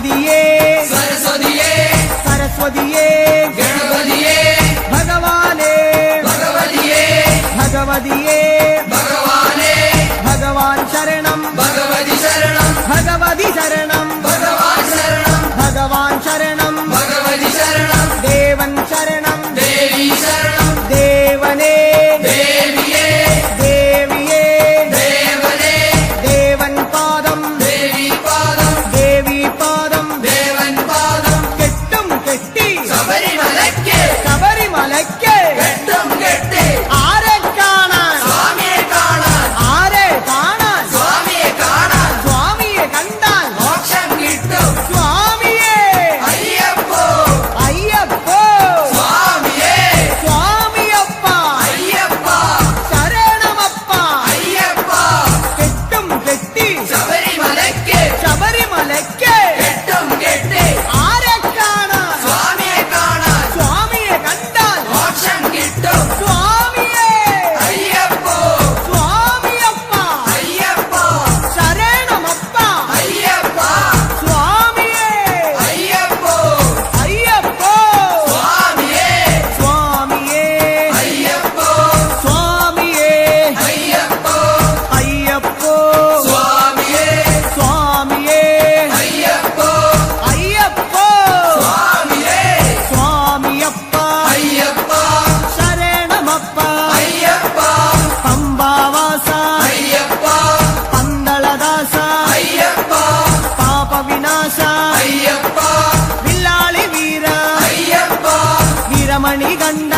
ഗണപതിയേ सरस्वतिये सरस्वതിയേ गणपतिये ഭഗവാനേ भगवतिये ഭഗവതിയേ भगवाने ഭഗവാൻ ശരണം भगवति शरणं ഭഗവതി ശരണം भगवान् शरणं ഭഗവാൻ ശരണം भगवति शरणं ദേവൻ ശരണം देवी शरणं ദേവനേ देविये ദേവിയേ देवने ദേവൻ പാദം देवी पादं ദേവി പാദം देवन् पादं കെട്ടും കെട്ടി शबरिमलक्के ശബരിമലയ്ക്ക് कट्टुं कट्टे ആരെ കാണാൻ स्वामिये കാണാൻ ആരെ കാണാൻ स्वामिये കാണാൻ സ്വാമിയെ കണ്ടാൽ മോക്ഷം കിട്ടും സ്വാമിയേ അയ്യപ്പോ അയ്യപ്പോ സ്വാമിയേ സ്വാമിയപ്പ അയ്യപ്പ ശരണമപ്പ അയ്യപ്പ കെട്ടും കെട്ടി ശബരിമലയ്ക്ക് ശബരിമലയ്ക്ക് കെട്ടും കെട്ടി ആരെ കാണാൻ സ്വാമിയെ കാണാൻ സ്വാമിയെ കണ്ടാൽ മോക്ഷം കിട്ടും സ്വാമിയേ അയ്യപ്പോ സ്വാമിയപ്പ അയ്യപ്പ ശരണമപ്പ അയ്യപ്പ സ്വാമിയേ അയ്യപ്പോ അയ്യപ്പോ സ്വാമിയേ സ്വാമിയേ അയ്യപ്പോ സ്വാമിയേ അയ്യപ്പോ അയ്യപ്പോ സ്വാമിയേ സ്വാമിയേ അയ്യപ്പോ അയ്യപ്പോ സ്വാമിയേ സ്വാമിയപ്പ അയ്യപ്പ ശരണമപ്പ അയ്യപ്പ പമ്പാവാസ അയ്യപ്പ പന്തളദാസ അയ്യപ്പ പാപവിനാശ അയ്യപ്പ വില്ലാളി വീര അയ്യപ്പ വീരമണി കണ്ണ